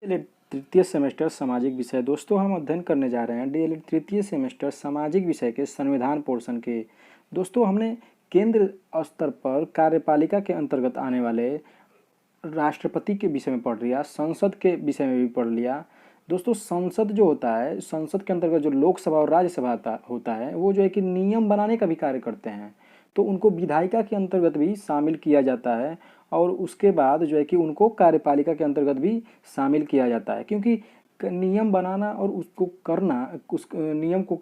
DElEd तृतीय semester सामाजिक विषय। दोस्तों हम अध्ययन करने जा रहे हैं डीएलएड तृतीय सेमेस्टर सामाजिक विषय के संविधान पोर्शन के। दोस्तों हमने केंद्र स्तर पर कार्यपालिका के अंतर्गत आने वाले राष्ट्रपति के विषय में पढ़ लिया, संसद के विषय में भी पढ़ लिया। दोस्तों संसद जो होता है, संसद के अंतर्गत जो लोकसभा और राज्यसभा होता है, वो जो है कि नियम बनाने का भी कार्य करते हैं, तो उनको विधायिका के अंतर्गत भी शामिल किया जाता है और उसके बाद जो है कि उनको कार्यपालिका के अंतर्गत भी शामिल किया जाता है। क्योंकि नियम बनाना और उसको करना, उस नियम को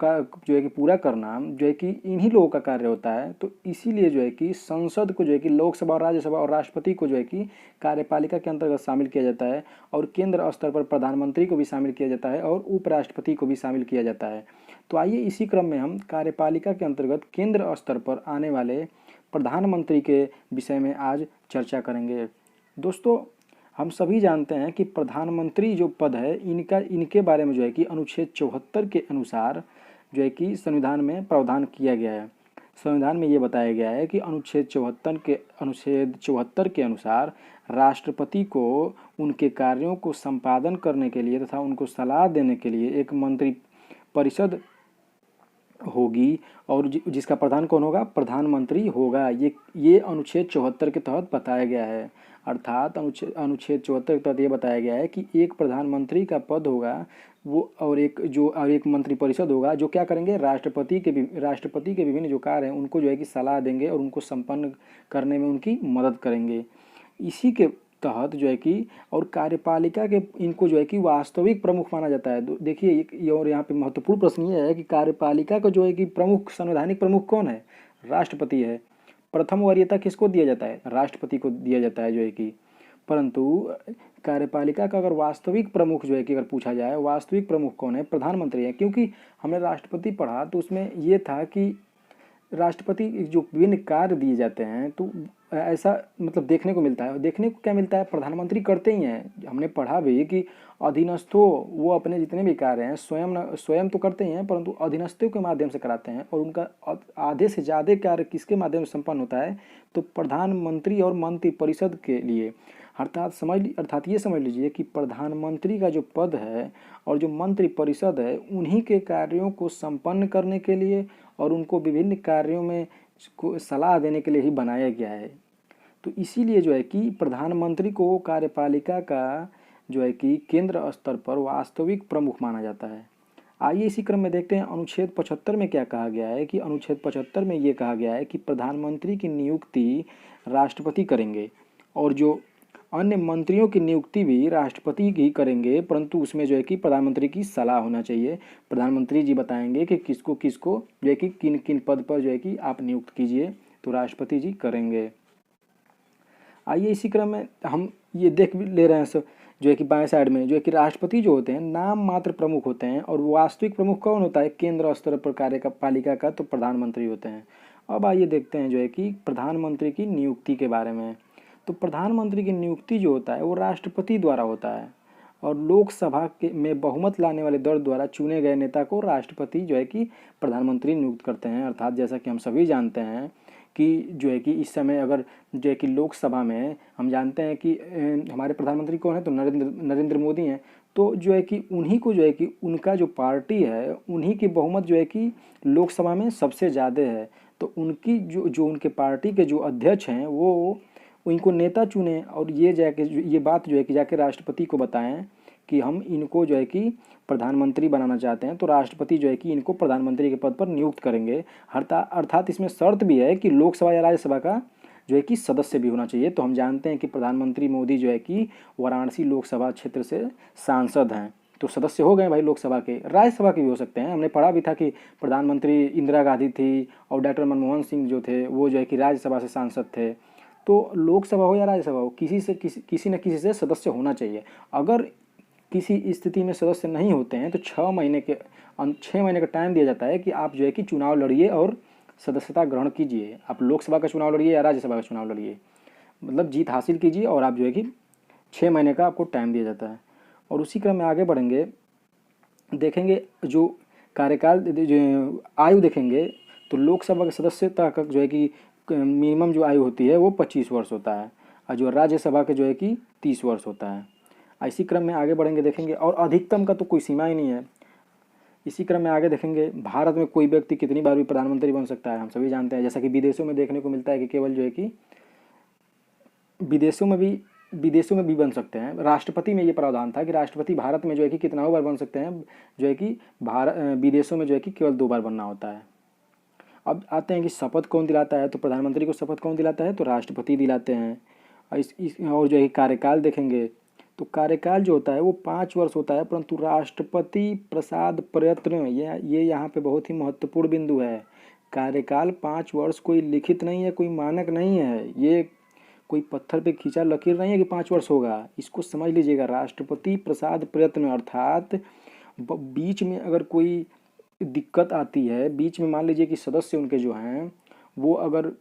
जो है कि पूरा करना जो है कि इन्हीं लोगों का कार्य होता है। तो इसीलिए जो है कि संसद को जो है कि लोकसभा और राज्यसभा और राष्ट्रपति को जो है कि कार्यपालिका के अंतर्गत शामिल किया जाता है और केंद्र स्तर पर प्रधानमंत्री को भी शामिल किया जाता है और उपराष्ट्रपति को भी शामिल किया जाता है। तो आइए इसी क्रम में हम कार्यपालिका के अंतर्गत केंद्र स्तर पर आने वाले प्रधानमंत्री के विषय में आज चर्चा करेंगे। दोस्तों हम सभी जानते हैं कि प्रधानमंत्री जो पद है इनके बारे में जो है कि अनुच्छेद 74 के अनुसार जो है कि संविधान में प्रावधान किया गया है। संविधान में ये बताया गया है कि अनुच्छेद 74 के अनुसार राष्ट्रपति को उनके कार्यों को संपादन करने के लिए तथा उनको सलाह देने के लिए एक मंत्री परिषद होगी और जिसका प्रधान कौन होगा? प्रधानमंत्री होगा। ये अनुच्छेद 74 के तहत बताया गया है। अर्थात अनुच्छेद 74 के तहत ये बताया गया है कि एक प्रधानमंत्री का पद होगा वो और एक मंत्री परिषद होगा जो क्या करेंगे? राष्ट्रपति के विभिन्न जो कार्य हैं उनको जो है कि सलाह देंगे और उनको संपन्न करने में उनकी मदद करेंगे। इसी के तहत जो है कि और कार्यपालिका के इनको जो है कि वास्तविक प्रमुख माना जाता है। देखिए और यहाँ पे महत्वपूर्ण प्रश्न ये है कि कार्यपालिका का जो है कि प्रमुख, संवैधानिक प्रमुख कौन है? राष्ट्रपति है। प्रथम वरीयता किसको दिया जाता है? राष्ट्रपति को दिया जाता है जो है कि। परंतु कार्यपालिका का अगर वास्तविक प्रमुख जो है कि अगर पूछा जाए, वास्तविक प्रमुख कौन है? प्रधानमंत्री है। क्योंकि हमने राष्ट्रपति पढ़ा तो उसमें ये था कि राष्ट्रपति जो विभिन्न कार्य दिए जाते हैं तो ऐसा मतलब देखने को मिलता है। देखने को क्या मिलता है? प्रधानमंत्री करते ही हैं। हमने पढ़ा भी कि अधीनस्थों वो अपने जितने भी कार्य हैं स्वयं तो करते ही हैं परंतु अधीनस्थों के माध्यम से कराते हैं और उनका आधे से ज़्यादा कार्य किसके माध्यम से संपन्न होता है? तो प्रधानमंत्री और मंत्री परिषद के लिए। अर्थात ये समझ लीजिए कि प्रधानमंत्री का जो पद है और जो मंत्री परिषद है उन्हीं के कार्यों को संपन्न करने के लिए और उनको विभिन्न कार्यों में सलाह देने के लिए ही बनाया गया है। तो इसीलिए जो है कि प्रधानमंत्री को कार्यपालिका का जो है कि केंद्र स्तर पर वास्तविक प्रमुख माना जाता है। आइए इसी क्रम में देखते हैं अनुच्छेद 75 में क्या कहा गया है। कि अनुच्छेद 75 में ये कहा गया है कि प्रधानमंत्री की नियुक्ति राष्ट्रपति करेंगे और जो अन्य मंत्रियों की नियुक्ति भी राष्ट्रपति ही करेंगे, परंतु उसमें जो है कि प्रधानमंत्री की सलाह होना चाहिए। प्रधानमंत्री जी बताएंगे कि किसको किसको जो है कि किन किन पद पर जो है कि आप नियुक्त कीजिए, तो राष्ट्रपति जी करेंगे। आइए इसी क्रम में हम ये देख भी ले रहे हैं सब जो है कि बाएं साइड में जो है कि राष्ट्रपति जो होते हैं नाम मात्र प्रमुख होते हैं और वास्तविक प्रमुख कौन होता है? केंद्र स्तर पर कार्यपालिका का तो प्रधानमंत्री होते हैं। अब आइए देखते हैं जो है कि प्रधानमंत्री की नियुक्ति के बारे में। तो प्रधानमंत्री की नियुक्ति जो होता है वो राष्ट्रपति द्वारा होता है और लोकसभा में बहुमत लाने वाले दल द्वारा चुने गए नेता को राष्ट्रपति जो है कि प्रधानमंत्री नियुक्त करते हैं। अर्थात जैसा कि हम सभी जानते हैं कि जो है कि इस समय अगर जो है कि लोकसभा में हम जानते हैं कि हमारे प्रधानमंत्री कौन है? तो नरेंद्र मोदी हैं। तो जो है कि उन्हीं को जो है कि उनका जो पार्टी है उन्हीं की बहुमत जो है कि लोकसभा में सबसे ज़्यादा है। तो उनकी जो उनके पार्टी के जो अध्यक्ष हैं वो इनको नेता चुने और ये बात जो है कि जाके राष्ट्रपति को बताएं कि हम इनको जो है कि प्रधानमंत्री बनाना चाहते हैं, तो राष्ट्रपति जो है कि इनको प्रधानमंत्री के पद पर नियुक्त करेंगे। अर्थात इसमें शर्त भी है कि लोकसभा या राज्यसभा का जो है कि सदस्य भी होना चाहिए। तो हम जानते हैं कि प्रधानमंत्री मोदी जो है कि वाराणसी लोकसभा क्षेत्र से सांसद हैं, तो सदस्य हो गए भाई लोकसभा के। राज्यसभा के भी हो सकते हैं। हमने पढ़ा भी था कि प्रधानमंत्री इंदिरा गांधी थी और डॉक्टर मनमोहन सिंह जो थे वो जो है कि राज्यसभा से सांसद थे। तो लोकसभा हो या राज्यसभा हो किसी न किसी से सदस्य होना चाहिए। अगर किसी स्थिति में सदस्य नहीं होते हैं तो 6 महीने का टाइम दिया जाता है कि आप जो है कि चुनाव लड़िए और सदस्यता ग्रहण कीजिए। आप लोकसभा का चुनाव लड़िए या राज्यसभा का चुनाव लड़िए, मतलब जीत हासिल कीजिए और आप जो है कि 6 महीने का आपको टाइम दिया जाता है। और उसी क्रम में आगे बढ़ेंगे, देखेंगे जो कार्यकाल जो आयु देखेंगे तो लोकसभा के सदस्यता का जो है कि मिनिमम जो आयु होती है वो 25 वर्ष होता है और जो राज्यसभा के जो है कि 30 वर्ष होता है। इसी क्रम में आगे बढ़ेंगे देखेंगे, और अधिकतम का तो कोई सीमा ही नहीं है। इसी क्रम में आगे देखेंगे भारत में कोई व्यक्ति कितनी बार भी प्रधानमंत्री बन सकता है, हम सभी जानते हैं। जैसा कि विदेशों में देखने को मिलता है कि केवल जो है कि विदेशों में भी बन सकते हैं। राष्ट्रपति में ये प्रावधान था कि राष्ट्रपति भारत में जो है कि कितना बार बन सकते हैं, जो है कि विदेशों में जो है कि केवल 2 बार बनना होता है। अब आते हैं कि शपथ कौन दिलाता है, तो प्रधानमंत्री को शपथ कौन दिलाता है, तो राष्ट्रपति दिलाते हैं। और जो है कार्यकाल देखेंगे तो कार्यकाल जो होता है वो 5 वर्ष होता है, परंतु राष्ट्रपति प्रसाद प्रयत्न ये यहाँ पे बहुत ही महत्वपूर्ण बिंदु है। कार्यकाल 5 वर्ष कोई लिखित नहीं है, कोई मानक नहीं है, ये कोई पत्थर पे खींचा लकीर नहीं है कि 5 वर्ष होगा। इसको समझ लीजिएगा, राष्ट्रपति प्रसाद प्रयत्न अर्थात बीच में अगर कोई दिक्कत आती है, बीच में मान लीजिए कि सदस्य उनके जो हैं वो अगर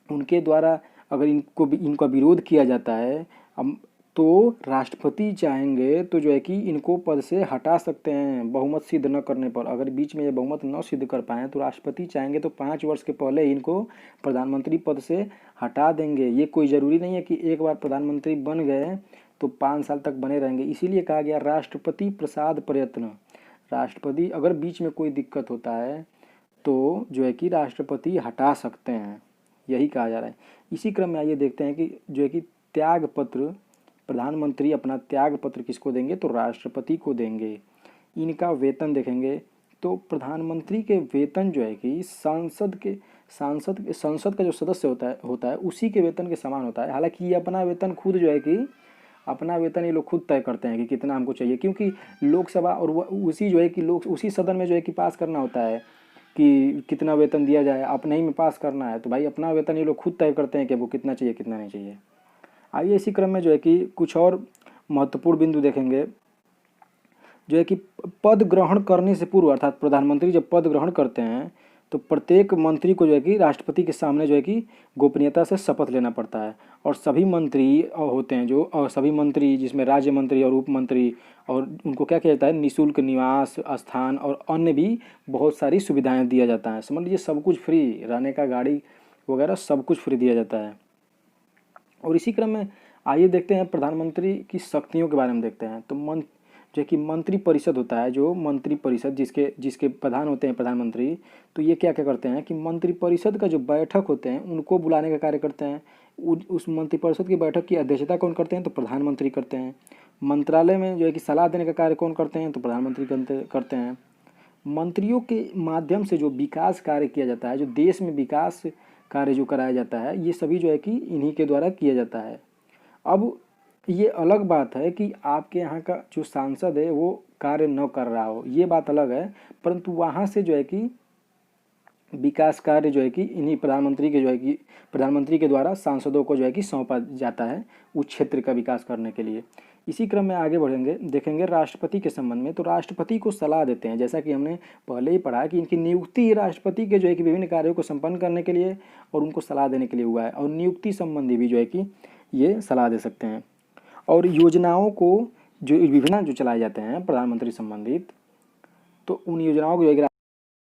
उनके द्वारा अगर इनका विरोध किया जाता है, तो राष्ट्रपति चाहेंगे तो जो है कि इनको पद से हटा सकते हैं बहुमत सिद्ध न करने पर। अगर बीच में ये बहुमत न सिद्ध कर पाएँ तो राष्ट्रपति चाहेंगे तो 5 वर्ष के पहले इनको प्रधानमंत्री पद से हटा देंगे। ये कोई ज़रूरी नहीं है कि एक बार प्रधानमंत्री बन गए तो 5 साल तक बने रहेंगे। इसीलिए कहा गया राष्ट्रपति प्रसाद प्रयत्न। राष्ट्रपति अगर बीच में कोई दिक्कत होता है तो जो है कि राष्ट्रपति हटा सकते हैं, यही कहा जा रहा है। इसी क्रम में आइए देखते हैं कि जो है कि त्याग पत्र, प्रधानमंत्री अपना त्याग पत्र किसको देंगे, तो राष्ट्रपति को देंगे। इनका वेतन देखेंगे तो प्रधानमंत्री के वेतन जो है कि संसद का जो सदस्य होता है उसी के वेतन के समान होता है। हालांकि ये अपना वेतन खुद जो है कि अपना वेतन ये लोग खुद तय करते हैं कि कितना हमको चाहिए, क्योंकि लोकसभा और उसी जो है कि उसी सदन में जो है कि पास करना होता है कि कितना वेतन दिया जाए। अपने ही में पास करना है तो भाई अपना वेतन ये लोग खुद तय करते हैं कि वो कितना चाहिए कितना नहीं चाहिए। आइए इसी क्रम में जो है कि कुछ और महत्वपूर्ण बिंदु देखेंगे, जो है कि पद ग्रहण करने से पूर्व अर्थात प्रधानमंत्री जब पद ग्रहण करते हैं तो प्रत्येक मंत्री को जो है कि राष्ट्रपति के सामने जो है कि गोपनीयता से शपथ लेना पड़ता है। और सभी मंत्री होते हैं जो, और सभी मंत्री जिसमें राज्य मंत्री और उप मंत्री, और उनको क्या किया जाता है, निःशुल्क निवास स्थान और अन्य भी बहुत सारी सुविधाएं दिया जाता है। समझ लीजिए सब कुछ फ्री, रहने का गाड़ी वगैरह सब कुछ फ्री दिया जाता है। और इसी क्रम में आइए देखते हैं प्रधानमंत्री की शक्तियों के बारे में देखते हैं। तो जो कि मंत्री परिषद होता है, जो मंत्री परिषद जिसके प्रधान होते हैं प्रधानमंत्री, तो ये क्या क्या करते हैं कि मंत्री परिषद का जो बैठक होते हैं उनको बुलाने का कार्य करते हैं। उस मंत्री परिषद की बैठक की अध्यक्षता कौन करते हैं, तो प्रधानमंत्री करते हैं। मंत्रालय में जो है कि सलाह देने का कार्य कौन करते हैं, तो प्रधानमंत्री करते हैं। मंत्रियों के माध्यम से जो विकास कार्य किया जाता है, जो देश में विकास कार्य जो कराया जाता है, ये सभी जो है कि इन्हीं के द्वारा किया जाता है। अब ये अलग बात है कि आपके यहाँ का जो सांसद है वो कार्य न कर रहा हो, ये बात अलग है, परंतु वहाँ से जो है कि विकास कार्य जो है कि इन्हीं प्रधानमंत्री के द्वारा सांसदों को जो है कि सौंपा जाता है उस क्षेत्र का विकास करने के लिए। इसी क्रम में आगे बढ़ेंगे देखेंगे राष्ट्रपति के संबंध में। तो राष्ट्रपति को सलाह देते हैं, जैसा कि हमने पहले ही पढ़ा कि इनकी नियुक्ति राष्ट्रपति के जो है कि विभिन्न कार्यों को संपन्न करने के लिए और उनको सलाह देने के लिए हुआ है। और नियुक्ति संबंधी भी जो है कि ये सलाह दे सकते हैं। और योजनाओं को जो विभिन्न जो चलाए जाते हैं प्रधानमंत्री संबंधित, तो उन योजनाओं को जो है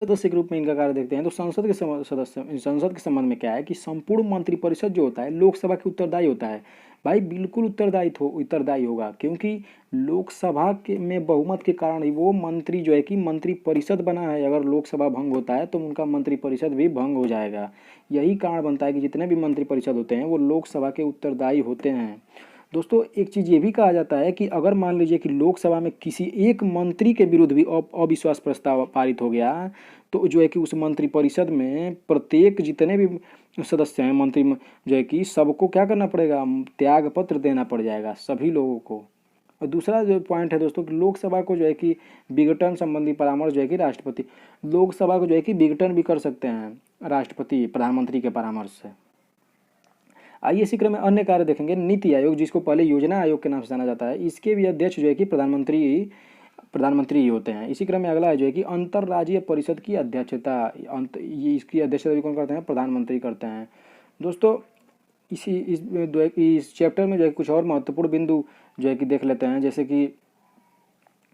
सदस्य के रूप में इनका कार्य देखते हैं। तो संसद के संबंध में क्या है कि संपूर्ण मंत्रिपरिषद जो होता है लोकसभा के उत्तरदायी होता है। भाई बिल्कुल उत्तरदायी होगा, क्योंकि लोकसभा के में बहुमत के कारण ही वो मंत्री जो है कि मंत्रिपरिषद बना है। अगर लोकसभा भंग होता है तो उनका मंत्रिपरिषद भी भंग हो जाएगा। यही कारण बनता है कि जितने भी मंत्रिपरिषद होते हैं वो लोकसभा के उत्तरदायी होते हैं। दोस्तों एक चीज़ ये भी कहा जाता है कि अगर मान लीजिए कि लोकसभा में किसी एक मंत्री के विरुद्ध भी अविश्वास प्रस्ताव पारित हो गया, तो जो है कि उस मंत्रिपरिषद में प्रत्येक जितने भी सदस्य हैं मंत्री जो है कि सबको क्या करना पड़ेगा, त्याग पत्र देना पड़ जाएगा सभी लोगों को। और दूसरा जो पॉइंट है दोस्तों कि लोकसभा को जो है कि विघटन संबंधी परामर्श जो है कि राष्ट्रपति लोकसभा को जो है कि विघटन भी कर सकते हैं राष्ट्रपति प्रधानमंत्री के परामर्श से। आइए इसी क्रम में अन्य कार्य देखेंगे। नीति आयोग, जिसको पहले योजना आयोग के नाम से जाना जाता है, इसके भी अध्यक्ष जो है कि प्रधानमंत्री ही होते हैं। इसी क्रम में अगला है जो है कि अंतर्राज्यीय परिषद की अध्यक्षता, इसकी अध्यक्षता भी कौन करते हैं, प्रधानमंत्री करते हैं। दोस्तों इस चैप्टर में जो है कुछ और महत्वपूर्ण बिंदु जो है कि देख लेते हैं। जैसे कि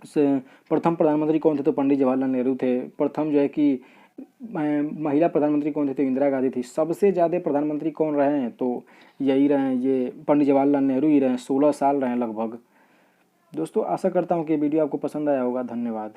प्रथम प्रधानमंत्री कौन थे, तो पंडित जवाहरलाल नेहरू थे। प्रथम जो है कि महिला प्रधानमंत्री कौन थे, तो इंदिरा गांधी थी। सबसे ज़्यादा प्रधानमंत्री कौन रहे हैं, तो यही रहे हैं, ये पंडित जवाहरलाल नेहरू ही रहे हैं, 16 साल रहे हैं लगभग। दोस्तों आशा करता हूँ कि वीडियो आपको पसंद आया होगा। धन्यवाद।